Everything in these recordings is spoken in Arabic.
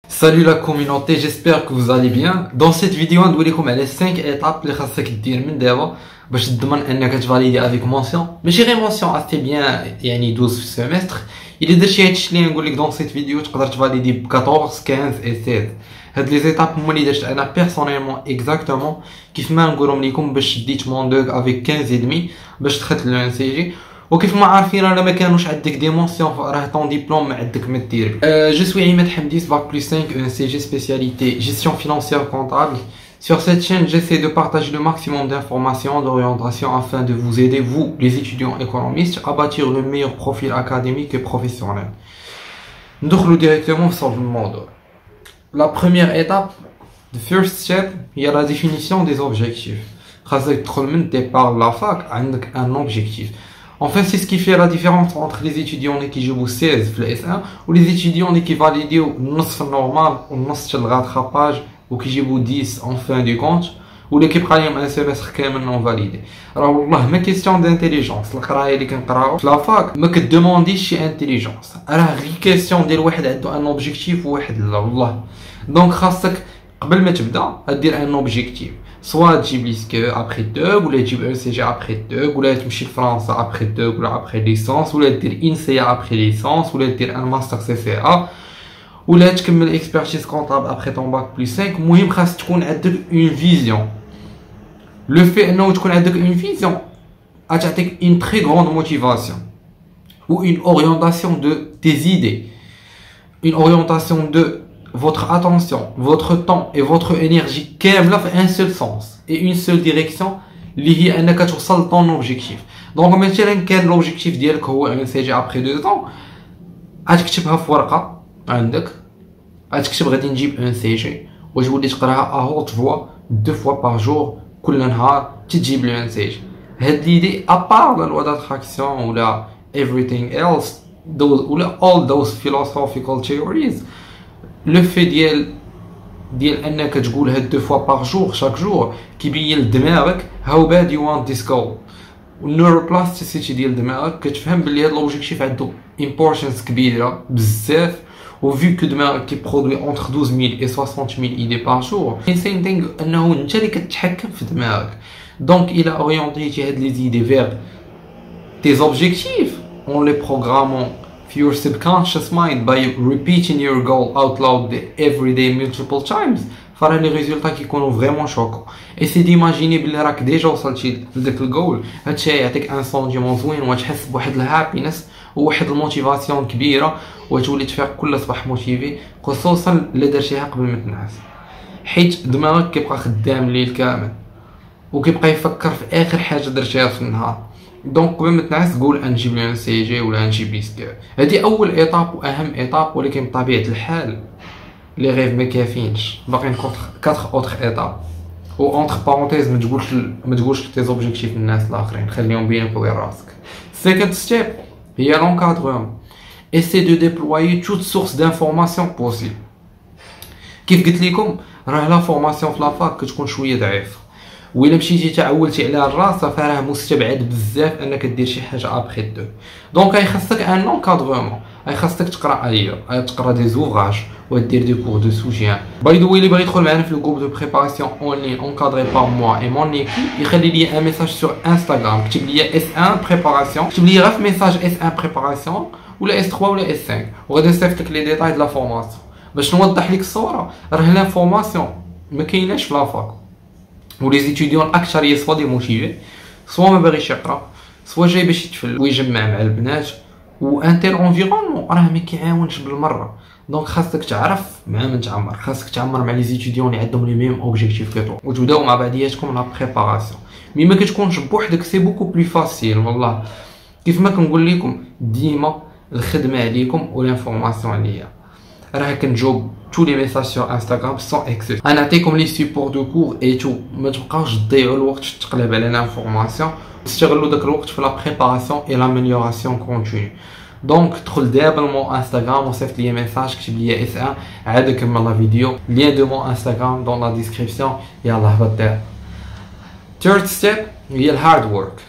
Salut la communauté, j'espère que vous allez bien. Dans cette vidéo, on va vous les 5 étapes اللي خاصك دير من دابا باش تضمن انك تفاليدي avec mention. ماشي غير mention assez bien يعني 12 في السيمستر. الا درتي هادشي اللي نقول لك dans cette vidéo تقدر تفاليدي ب 14, 15 et 16. هاد لي زيتاب هما اللي درت انا بيرسونيلمون اكزاكتومون كيف ما نقولهم لكم باش ديت مون دوغ افيك 15 et demi باش دخلت لو ان سي جي. وكيف ما عارفين راه ما كانوش عندك دي مونسيون راه طون ديبلوم ما عندك ما دير. جو سوي عماد حمديس باك بلس 5 un CG spécialité gestion financière comptable. Sur cette chaîne, j'essaie de partager le maximum d'informations, d'orientation afin de vous aider, vous, les étudiants économistes, à bâtir le meilleur profil académique et professionnel. Nous directement sur le monde. La première étape, the first step, il y a la définition des objectifs. خاصك تدخل من départ la fac عندك un objectif. En fait, c'est ce qui fait la différence entre les étudiants qui jouent 16 في S1 ou les étudiants qui valident النصف normal ou النصف de rattrapage ou qui jouent 10 en fin de compte ou les qui prennent un semestre كامل non validé. Alors والله ما question d'intelligence. القرايه اللي كنقراو في لا فاك ما كدومونديش شي انتيليجونس. راه غير question ديال واحد عنده ان اوبجيكتيف وواحد لا والله. دونك خاصك قبل ما تبدا دير ان اوبجيكتيف. soit تجيب لي سكو après 2 ولا تجيب ان سي جي après 2 ولا تمشي لفرنسا après 2 ولا après licence ولا دير INSEA après licence ولا دير ان ماستر CCA ولا تكمل اكسبرتيز كونطابل après ton bac plus 5. المهم خاص تكون عندك اون فيزيون. لو في انه تكون عندك اون فيزيون غتعطيك اون تري غروند موتيفاسيون ou une orientation de tes idées, une orientation de votre attention, votre temps et votre énergie كاملة في un seul sens et une seule direction اللي هي انك توصل ton objectif. دونك مثلا كان لوبجيكتيف ديالك هو ان سي جي ابري 2 طون غتكتبها في ورقه عندك غتكتب غادي نجيب ان سي جي وتولي تقراها ا هوت فوا 2 فوا بار جور كل نهار تجيب لو ان سي جي. هاد ليدي ابار لا لوا داتراكسيون ولا everything else those ولا all those philosophical theories. لو في ديال انك تقولها 2 فوا بار جور شاك جور كيبين لدماغك هاو باد يو وانت ذيس جول. والنيوروبلاستيسيتي ديال دماغك كتفهم بلي هاد لوبجيكتيف عنده امبورطانس كبيره بزاف. و فيو كو دماغك كيبرودوي اونتر 12000 و 60000 ايدي بار جور انسان ثينغ انه انت اللي كتحكم في دماغك. دونك الى اورينتيتي هاد لي زيدي فيغ tes objectifs en les programmant for your subconscious mind by repeating your goal out loud every day multiple times, فراه لي ريزولطا كيكونوا فريمون شوكو. اي سي ديماجيني بلي راك ديجا وصلتي لذاك الجول. هادشي يعطيك ان سونتيمون زوين وتحس بواحد الهابينس وواحد الموتيفاسيون كبيره وتولي تفيق كل صباح موتيفي خصوصا الا درتيها قبل ما تنعس حيت دماغك كيبقى خدام الليل كامل وكيبقى يفكر في اخر حاجه درتيها في النهار. دونك قبل ما تنعس قول نجيب لي ان سي جي ولا نجيب لي سكو. هذه اول ايطاب واهم ايطاب ولكن بطبيعه الحال لي غيف ما كافينش باقيين 4 اوتر ايطاب. و اونتر بارونتيز ما تقولش تي زوبجيكتيف الناس الاخرين خليهم بينك وبين راسك. سيكند ستيب هي لونكادرمون. Essaie de déployer toute source d'information possible. كيف قلت لكم راه لا فورماسيون في لافاك كتكون شويه ضعيفه وإلا مشيتي تعولتي عليها الراسه فراه مستبعد بزاف انك دير شي حاجه ابخي دو. دونك هاي خاصك ان اونكادرمون. هاي خاصك تقرا تقرا دي زوفراج ودير دي كور دو سوجيان. باي ذا وي اللي باغي يدخل معنا في الجروب دو بريباراسيون اون لين اونكادري بار موا اي مون ايكيب يخلي لي ان ميساج سور انستغرام كتب لي اس 1 بريباراسيون كتب لي غير في ميساج اس 1 بريباراسيون ولا اس 3 ولا اس 5 وغادي نصيفط لك لي ديتاي د لا فورماسيون باش نوضح لك الصوره. راه لانفورماسيون ما كايناش في لافاك ولي زيتيديون الاكثريه سوا دي موتيفي سوا ما باغيش يقرا سوا جاي باش يتفل ويجمع مع البنات وانتر انفيرونمون راه ما كيعاونش بالمره. دونك خاصك تعرف مع من تعمر. خاصك تعمر مع لي زيتيديون اللي عندهم لي ميم اوبجيكتيف كيتو وتبداو مع بعضياتكم لا بريباراسيون. مي ما كتكونش بوحدك سي بوكو بلي فاسيل والله. كيف ما كنقول لكم ديما الخدمه عليكم والانفورماسيون عليا. راه كنجاوب tous les messages sur Instagram sans excès. نعطيكم لي سيبور دو كور اي تو. ما تبقاوش تضيعوا الوقت في التقلب على لانفورماسيون. تستغلوا داك الوقت في لا بريباراسيون اي لاميليوراسيون كونتينيو. دونك دخل دابا لمون انستغرام وصيفط لي ميساج كتب لي اس 1 عاد كمل لا فيديو. لين دو مون انستغرام دون لا ديسكريبسيون. يلاه هبط دابا. ثيرد ستيب هي الهارد وورك.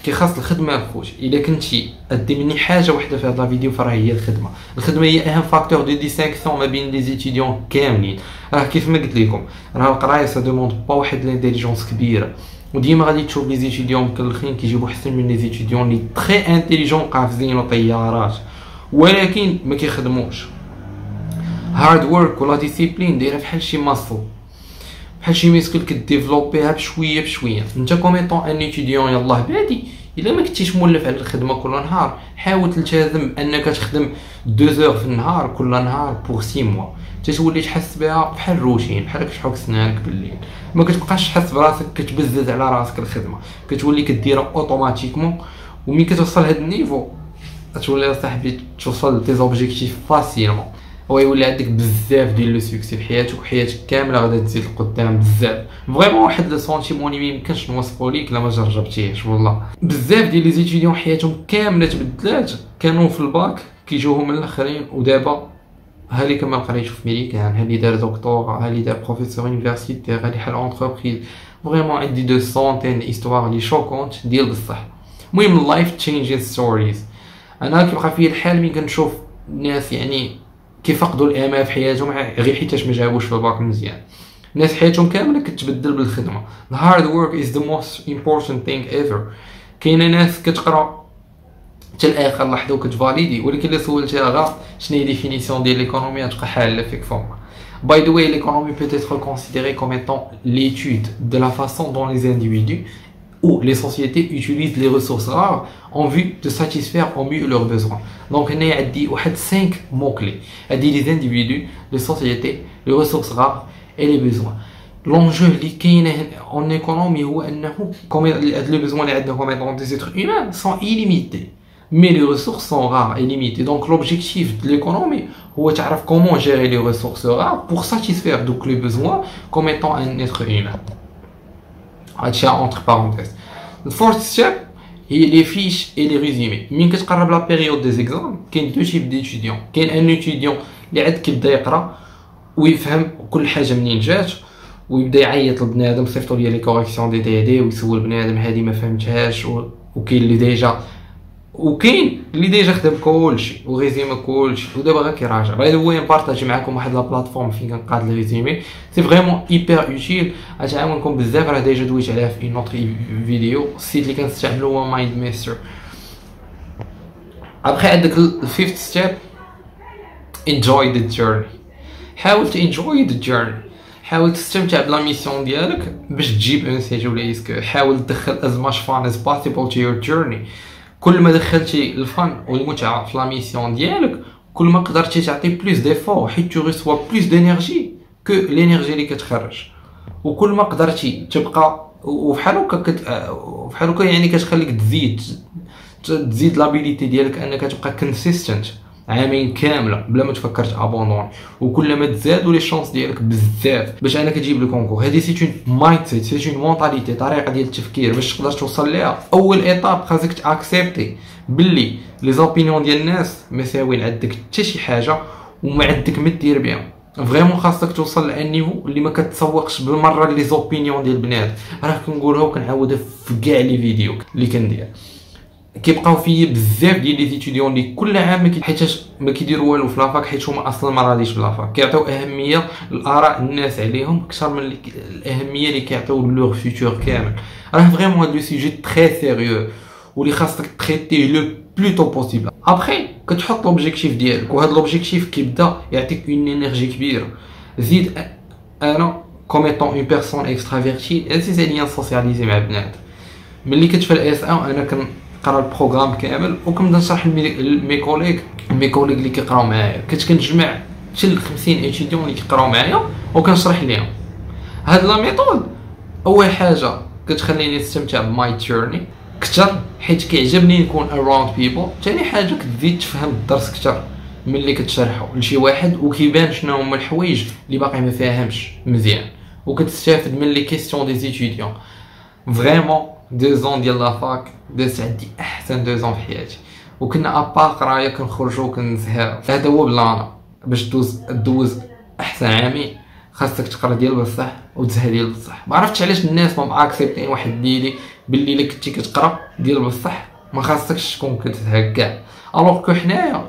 كي خاص الخدمه خوتي. الا كنتي ادي مني حاجه واحده في هذا الفيديو فراه هي الخدمه. الخدمه هي اهم فاكتور دو ديستينكسيون ما بين لي زيتيديون كاملين. راه كيف ما قلت لكم راه القرايه سا دوموند با واحد لانتيليجونس كبيره، وديما غادي تشوف لي زيتيديون مكلخين كيجيبوا احسن من لي زيتيديون لي تري انتيليجون قافزين وطيارات ولكن ما كيخدموش. هارد ورك ولا ديسيبلين دايره بحال شي ماسل، بحال شي ميسكل كديفلوبيها بشويه بشويه. انت كوميطون ان ايتيديون يلاه بادي، الا ما كنتيش مولف على الخدمه كل نهار حاول تلتزم انك تخدم 2 زور في النهار كل نهار بور 6 موا، تتولي تحس بها بحال روتين، بحال كتحك سنانك بالليل. ما كتبقاش تحس براسك كتبزز على راسك الخدمه، كتولي كديرها اوتوماتيكمون. ومن كتوصل هاد النيفو تولي صاحبي توصل لتي زوبجيكتيف فاسيلمون، ويولي عندك بزاف ديال لو سوكسي في حياتك، وحياتك كامله غادا تزيد لقدام بزاف. فريمون واحد لو سونتيمون اللي ميمكنش نوصفو ليك الا ما جربتيهش. والله بزاف ديال لي زيتيديون حياتهم كامله تبدلات، كانوا في الباك كيجيوهم من الاخرين ودابا ها اللي كمل قرايته في ميريكان، ها اللي دار دكتور، ها اللي دار بروفيسور يونيفرسيتير، ها اللي حل اونتربريز. فريمون عندي دو سونتين ايستوار لي شوكونت ديال بصح. المهم لايف تشينجين ستوريز. انا كيبقى فيا الحال ملي كنشوف الناس يعني كيفقدوا الامل في حياتهم غير حيتاش ما جاوبوش في الباك مزيان. الناس حياتهم كامله كتبدل بالخدمه. the hard work is the most important thing ever. كاينه ناس كتقرا حتى الاخر لحظه وكتفاليدي، ولكن الا سولتيها غا شنو هي ديفينيسيون ديال ليكونومي تبقى حاله فيك فوق. By the way, l'économie peut être considérée comme étant l'étude de la façon dont les individus ou les sociétés utilisent les ressources rares en vue de satisfaire au mieux leurs besoins. Donc, il y a 5 mots-clés. Il y a les individus, les sociétés, les ressources rares et les besoins. L'enjeu en économie, c'est que les besoins des êtres humains sont illimités. Mais les ressources sont rares et limitées. Donc, l'objectif de l'économie, c'est de savoir comment gérer les ressources rares pour satisfaire donc, les besoins comme étant un être humain. Entre parenthèses. Le fourth step, هي les fiches et les résumés. من كتقرب لا بيريود دي زيكزام كاين دو تيب ديتيديون. كاين ان ايتيديون اللي عاد كيبدا يقرا ويفهم كل حاجه منين جات ويبدا يعيط لبنادم صيفطوا لي لي كوريكسيون دي ويسول بنادم هذه ما فهمتهاش. وكاين اللي ديجا خدم كلشي وريزيمي كلشي ودابا غير كيراجع. باي ذا واي نبارطاجي معكم واحد لا بلاتفورم فين كنقاد الريزيمي سي فريمون ايبر اوتيل، غتعاونكم بزاف. راه ديجا دويت عليها في نوتر فيديو. السيت اللي كنستعملو هو مايند ميستر. ابخي عندك الفيفث ستيب enjoy the journey. حاول enjoy the journey، حاول تستمتع بلا ميسيون ديالك باش تجيب ان سي جو ليسك. حاول تدخل as much fun as possible to your journey. كل ما دخلتي الفن والمتعه في لا ميسيون ديالك كل ما قدرتي تعطي بلوس ديفور، حيت تو ريسوا بلوس دينيرجي كو لينيرجي اللي كتخرج. وكل ما قدرتي تبقى وفحال هكا يعني كتخليك تزيد لابيليتي ديالك انك تبقى كونسيستنت عامين كامله بلا ما تفكر تابوندون. وكل ما تزادوا لي شانس ديالك بزاف باش انك تجيب لو كونكور. هذه سي اون مايند سيت، سي اون مونطاليتي، طريقه ديال التفكير باش تقدر توصل ليها. اول ايطاب خاصك تاكسبتي باللي لي زوبينيون ديال الناس ما ساوين عندك حتى شي حاجه وما عندك ما دير بها. فريمون خاصك توصل لان نيفو اللي ما كتسوقش بالمره لي زوبينيون ديال البنات. راه كنقولها وكنعاودها في كاع لي فيديو اللي كندير. كيبقاو فيا بزاف ديال لي زيتيديون اللي كل عام حيتاش ما كيديروا والو في لافاك، حيت هما اصلا ما راديش بلافاك. كيعطيو اهميه لاراء الناس عليهم اكثر من الاهميه اللي كيعطيو لور فيتور كامل. راه فريمون هاد لو سوجي تري سيريو واللي خاصك تريتي لو بلوتو بوسيبل. ابخي كتحط لوبجيكتيف ديالك وهاد لوبجيكتيف كيبدا يعطيك اون انرجي كبيره. زيد انا كوم ايطون اون بيرسون اكسترافيرتي اساسا ليا سوسياليزي مع بنات. ملي كتفى الاس ا انا كنقرا البروغرام كامل وكنبدا نشرح لمي كوليغ اللي كيقراو معايا. كنجمع حتى 50 ايتيديون اللي كيقراو معايا وكنشرح ليهم. هاد لا ميثود اول حاجه كتخليني نستمتع بماي جيرني كثر حيت كيعجبني نكون اراوند بيبل. ثاني حاجه كتزيد تفهم الدرس كثر ملي كتشرحو لشي واحد وكيبان شنو هما الحوايج اللي باقي ما فاهمش مزيان وكتستافد من لي كيسيون دي زيتيديون. فريمون 2 ديال لافاك دازت عندي احسن 2 في حياتي. وكنا ابا قرايه كنخرجوا كنزهاو. هذا هو بلانا باش دوز احسن عامين خاصك تقرا ديال بصح وتزهى ديال بصح. ما عرفتش علاش الناس ما معاكسبتين واحد ديلي باللي الا كنتي كتقرا ديال بصح ما خاصكش تكون كتزهى كاع. الوغ كو حنايا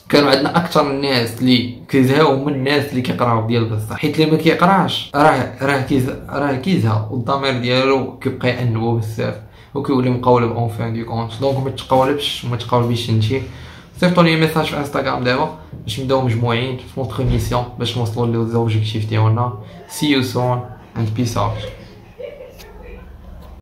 كانوا عندنا اكثر الناس اللي كيزهاو من الناس اللي كيقراو ديال بصح، حيت اللي ما كيقراش راه كيزهى والضمير ديالو كيبقى يأنبو بزاف وكيولي مقولب اون فان دو كونت. دونك ما تقولبش وما تقولبيش انتي. صيفطوا لي ميساج في انستغرام دابا باش نبداو مجموعين في نوتر ميسيون باش نوصلوا لي زوبجيكتيف ديالنا. See you soon and peace out.